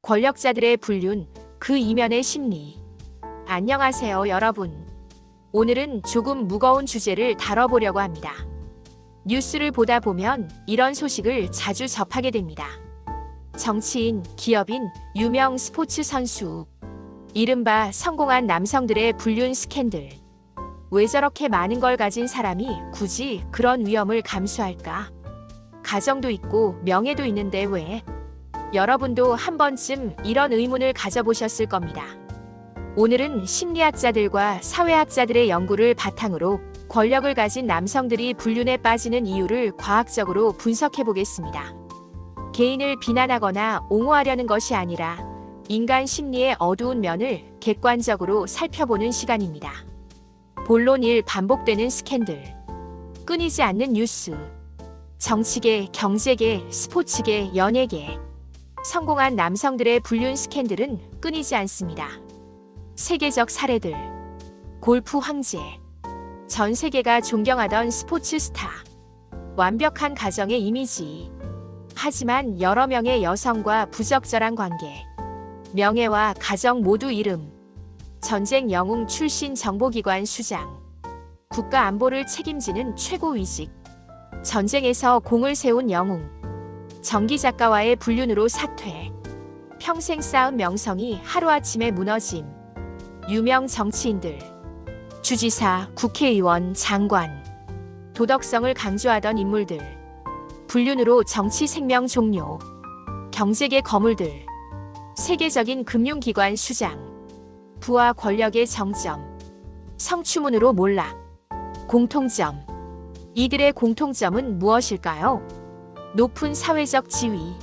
권력자들의 불륜, 그 이면의 심리. 안녕하세요, 여러분. 오늘은 조금 무거운 주제를 다뤄보려고 합니다. 뉴스를 보다 보면 이런 소식을 자주 접하게 됩니다. 정치인, 기업인, 유명 스포츠 선수. 이른바 성공한 남성들의 불륜 스캔들. 왜 저렇게 많은 걸 가진 사람이 굳이 그런 위험을 감수할까? 가정도 있고 명예도 있는데 왜? 여러분도 한 번쯤 이런 의문을 가져보셨을 겁니다. 오늘은 심리학자들과 사회학자들의 연구를 바탕으로 권력을 가진 남성들이 불륜에 빠지는 이유를 과학적으로 분석해 보겠습니다. 개인을 비난하거나 옹호하려는 것이 아니라 인간 심리의 어두운 면을 객관적으로 살펴보는 시간입니다. 본론 1. 반복되는 스캔들. 끊이지 않는 뉴스. 정치계, 경제계, 스포츠계, 연예계. 성공한 남성들의 불륜 스캔들은 끊이지 않습니다. 세계적 사례들. 골프 황제. 전 세계가 존경하던 스포츠 스타. 완벽한 가정의 이미지. 하지만 여러 명의 여성과 부적절한 관계. 명예와 가정 모두 잃음. 전쟁 영웅 출신 정보기관 수장. 국가 안보를 책임지는 최고위직. 전쟁에서 공을 세운 영웅. 전기작가와의 불륜으로 사퇴. 평생 쌓은 명성이 하루아침에 무너짐. 유명 정치인들. 주지사, 국회의원, 장관. 도덕성을 강조하던 인물들. 불륜으로 정치 생명 종료. 경제계 거물들. 세계적인 금융기관 수장. 부와 권력의 정점. 성추문으로 몰락. 공통점. 이들의 공통점은 무엇일까요? 높은 사회적 지위,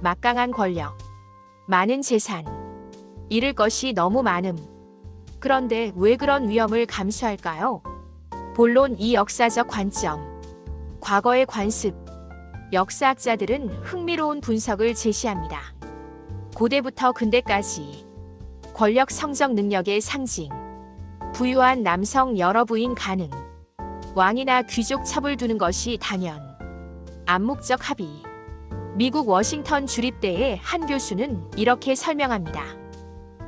막강한 권력, 많은 재산, 잃을 것이 너무 많음. 그런데 왜 그런 위험을 감수할까요? 본론 2. 역사적 관점. 과거의 관습. 역사학자들은 흥미로운 분석을 제시합니다. 고대부터 근대까지 권력 성적 능력의 상징. 부유한 남성 여러 부인 가능. 왕이나 귀족 첩을 두는 것이 당연. 암묵적 합의. 미국 워싱턴 주립대의 한 교수는 이렇게 설명합니다.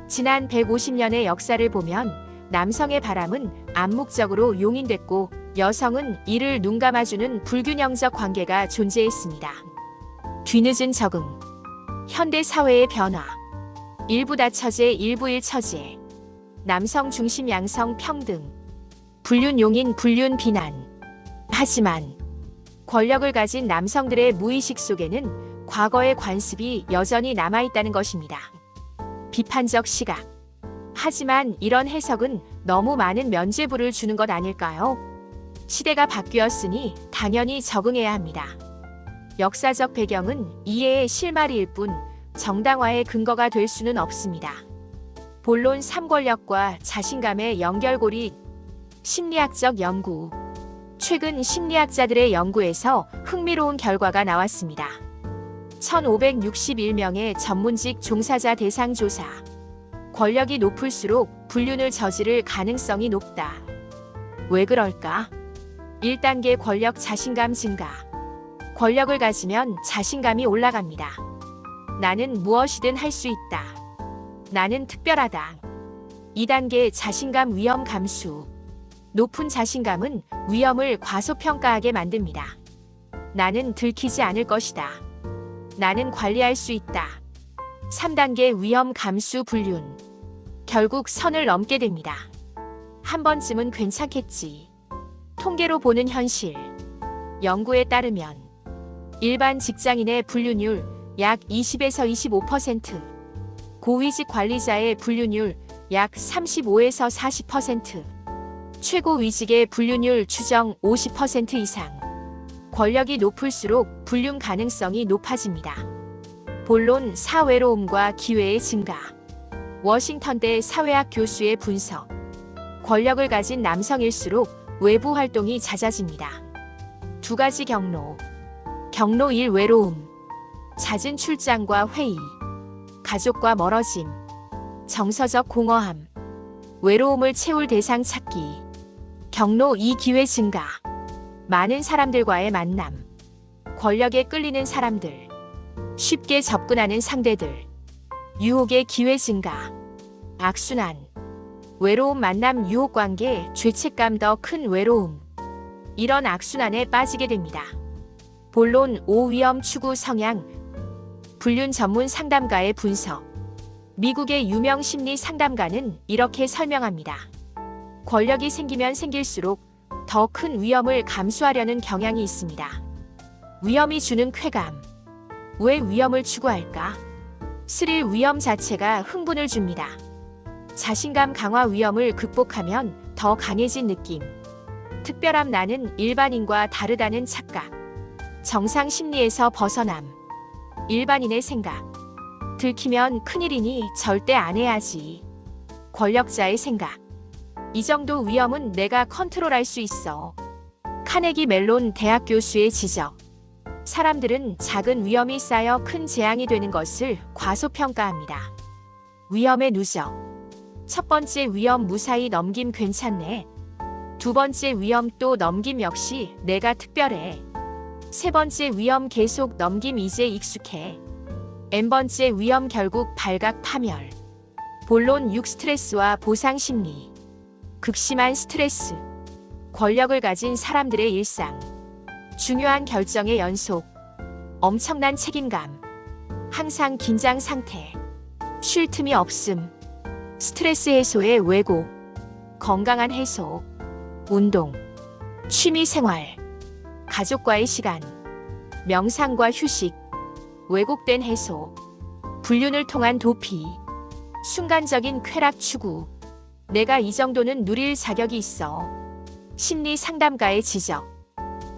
지난 150년의 역사를 보면 남성의 바람은 암묵적으로 용인됐고 여성은 이를 눈감아주는 불균형적 관계가 존재했습니다. 뒤늦은 적응. 현대 사회의 변화. 일부 다처제, 일부 일처제. 남성 중심 양성 평등. 불륜 용인, 불륜 비난. 하지만 권력을 가진 남성들의 무의식 속에는 과거의 관습이 여전히 남아있다는 것입니다. 비판적 시각. 하지만 이런 해석은 너무 많은 면죄부를 주는 것 아닐까요? 시대가 바뀌었으니 당연히 적응해야 합니다. 역사적 배경은 이해의 실마리일 뿐 정당화의 근거가 될 수는 없습니다. 본론 3. 권력과 자신감의 연결고리. 심리학적 연구. 최근 심리학자들의 연구에서 흥미로운 결과가 나왔습니다. 1561명의 전문직 종사자 대상 조사. 권력이 높을수록 불륜을 저지를 가능성이 높다. 왜 그럴까? 1단계 권력 자신감 증가. 권력을 가지면 자신감이 올라갑니다. 나는 무엇이든 할 수 있다. 나는 특별하다. 2단계 자신감 위험 감수. 높은 자신감은 위험을 과소평가하게 만듭니다. 나는 들키지 않을 것이다. 나는 관리할 수 있다. 3단계 위험 감수 불륜. 결국 선을 넘게 됩니다. 한 번쯤은 괜찮겠지. 통계로 보는 현실. 연구에 따르면 일반 직장인의 불륜율 약 20에서 25%, 고위직 관리자의 불륜율 약 35에서 40%, 최고위직의 불륜율 추정 50% 이상. 권력이 높을수록 불륜 가능성이 높아집니다. 본론 4. 외로움과 기회의 증가. 워싱턴대 사회학 교수의 분석. 권력을 가진 남성일수록 외부 활동이 잦아집니다. 2가지 경로. 경로 1. 외로움. 잦은 출장과 회의. 가족과 멀어짐. 정서적 공허함. 외로움을 채울 대상 찾기. 경로 2. 기회 증가. 많은 사람들과의 만남. 권력에 끌리는 사람들. 쉽게 접근하는 상대들. 유혹의 기회 증가. 악순환. 외로움 만남 유혹 관계 죄책감 더 큰 외로움. 이런 악순환에 빠지게 됩니다. 본론 5 위험 추구 성향. 불륜 전문 상담가의 분석. 미국의 유명 심리 상담가는 이렇게 설명합니다. 권력이 생기면 생길수록 더 큰 위험을 감수하려는 경향이 있습니다. 위험이 주는 쾌감. 왜 위험을 추구할까? 스릴 위험 자체가 흥분을 줍니다. 자신감 강화 위험을 극복하면 더 강해진 느낌. 특별함 나는 일반인과 다르다는 착각. 정상 심리에서 벗어남. 일반인의 생각. 들키면 큰일이니 절대 안 해야지. 권력자의 생각. 이 정도 위험은 내가 컨트롤할 수 있어. 카네기 멜론 대학 교수의 지적. 사람들은 작은 위험이 쌓여 큰 재앙이 되는 것을 과소평가합니다. 위험의 누적. 첫 번째 위험 무사히 넘김 괜찮네. 두 번째 위험 또 넘김 역시 내가 특별해. 세 번째 위험 계속 넘김 이제 익숙해. n번째 위험 결국 발각 파멸. 본론 6 스트레스와 보상 심리. 극심한 스트레스. 권력을 가진 사람들의 일상. 중요한 결정의 연속. 엄청난 책임감. 항상 긴장 상태. 쉴 틈이 없음. 스트레스 해소의 왜곡. 건강한 해소. 운동. 취미 생활. 가족과의 시간. 명상과 휴식. 왜곡된 해소. 불륜을 통한 도피. 순간적인 쾌락 추구. 내가 이 정도는 누릴 자격이 있어. 심리 상담가의 지적.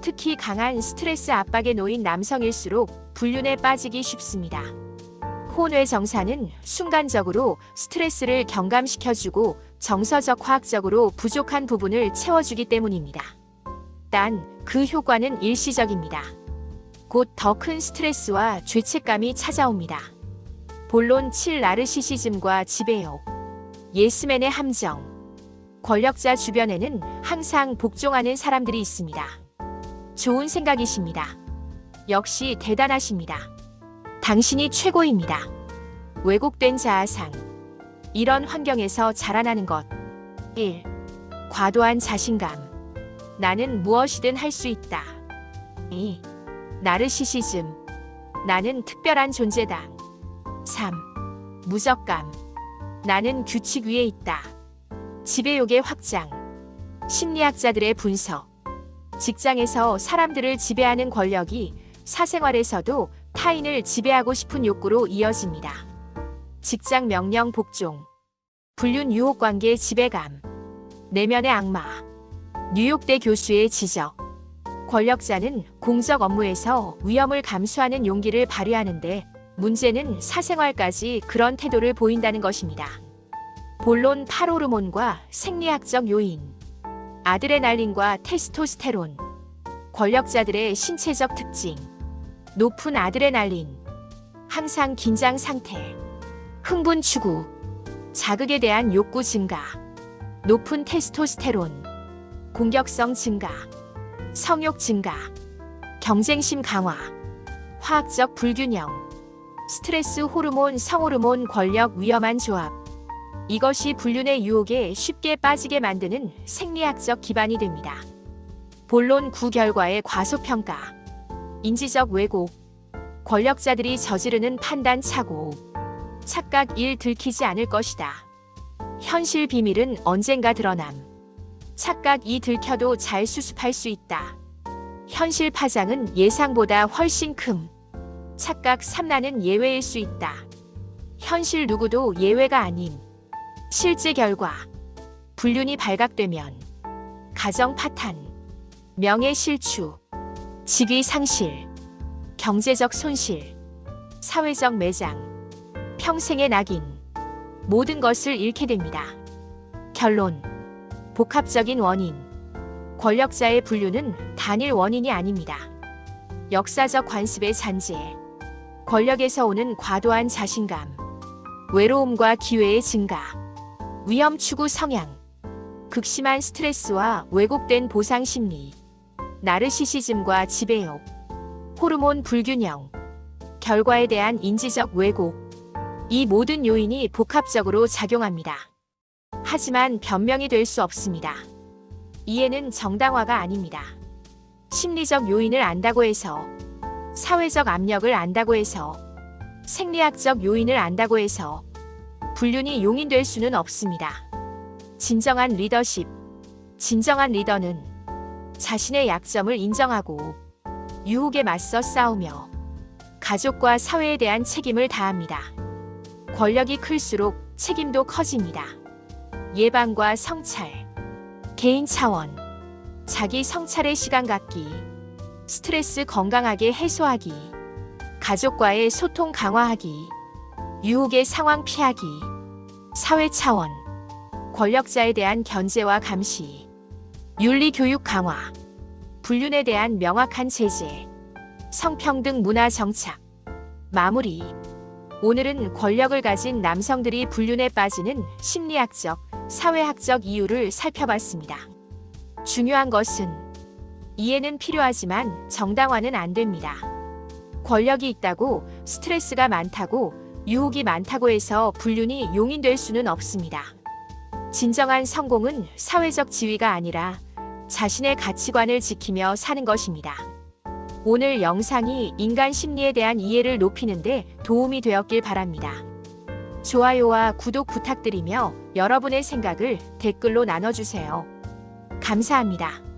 특히 강한 스트레스 압박에 놓인 남성일수록 불륜에 빠지기 쉽습니다. 혼외 정사는 순간적으로 스트레스를 경감시켜주고 정서적 화학적으로 부족한 부분을 채워주기 때문입니다. 단, 그 효과는 일시적입니다. 곧 더 큰 스트레스와 죄책감이 찾아옵니다. 본론 7 나르시시즘과 지배욕. 예스맨의 함정. 권력자 주변에는 항상 복종하는 사람들이 있습니다. 좋은 생각이십니다. 역시 대단하십니다. 당신이 최고입니다. 왜곡된 자아상. 이런 환경에서 자라나는 것. 1. 과도한 자신감. 나는 무엇이든 할 수 있다. 2. 나르시시즘. 나는 특별한 존재다. 3. 무적감. 나는 규칙 위에 있다. 지배욕의 확장. 심리학자들의 분석. 직장에서 사람들을 지배하는 권력이 사생활에서도 타인을 지배하고 싶은 욕구로 이어집니다. 직장 명령 복종. 불륜 유혹 관계 지배감. 내면의 악마. 뉴욕대 교수의 지적. 권력자는 공적 업무에서 위험을 감수하는 용기를 발휘하는데 문제는 사생활까지 그런 태도를 보인다는 것입니다. 본론 8 호르몬과 생리학적 요인. 아드레날린과 테스토스테론. 권력자들의 신체적 특징. 높은 아드레날린. 항상 긴장 상태. 흥분 추구. 자극에 대한 욕구 증가. 높은 테스토스테론. 공격성 증가. 성욕 증가. 경쟁심 강화. 화학적 불균형. 스트레스 호르몬 성호르몬 권력 위험한 조합. 이것이 불륜의 유혹에 쉽게 빠지게 만드는 생리학적 기반이 됩니다. 본론 9 결과의 과소평가. 인지적 왜곡. 권력자들이 저지르는 판단 착오. 착각 1 들키지 않을 것이다. 현실 비밀은 언젠가 드러남. 착각 2 들켜도 잘 수습할 수 있다. 현실 파장은 예상보다 훨씬 큼. 착각 3 나는 예외일 수 있다. 현실 누구도 예외가 아님. 실제 결과. 불륜이 발각되면 가정 파탄, 명예 실추, 직위 상실, 경제적 손실, 사회적 매장, 평생의 낙인, 모든 것을 잃게 됩니다. 결론. 복합적인 원인. 권력자의 불륜은 단일 원인이 아닙니다. 역사적 관습의 잔재. 권력에서 오는 과도한 자신감. 외로움과 기회의 증가. 위험 추구 성향. 극심한 스트레스와 왜곡된 보상 심리. 나르시시즘과 지배욕. 호르몬 불균형. 결과에 대한 인지적 왜곡. 이 모든 요인이 복합적으로 작용합니다. 하지만 변명이 될 수 없습니다. 이해는 정당화가 아닙니다. 심리적 요인을 안다고 해서, 사회적 압력을 안다고 해서, 생리학적 요인을 안다고 해서 불륜이 용인될 수는 없습니다. 진정한 리더십, 진정한 리더는 자신의 약점을 인정하고 유혹에 맞서 싸우며 가족과 사회에 대한 책임을 다합니다. 권력이 클수록 책임도 커집니다. 예방과 성찰, 개인 차원, 자기 성찰의 시간 갖기, 스트레스 건강하게 해소하기, 가족과의 소통 강화하기, 유혹의 상황 피하기, 사회 차원, 권력자에 대한 견제와 감시, 윤리 교육 강화, 불륜에 대한 명확한 제재, 성평등 문화 정착. 마무리. 오늘은 권력을 가진 남성들이 불륜에 빠지는 심리학적, 사회학적 이유를 살펴봤습니다. 중요한 것은 이해는 필요하지만 정당화는 안 됩니다. 권력이 있다고, 스트레스가 많다고, 유혹이 많다고 해서 불륜이 용인될 수는 없습니다. 진정한 성공은 사회적 지위가 아니라 자신의 가치관을 지키며 사는 것입니다. 오늘 영상이 인간 심리에 대한 이해를 높이는 데 도움이 되었길 바랍니다. 좋아요와 구독 부탁드리며 여러분의 생각을 댓글로 나눠주세요. 감사합니다.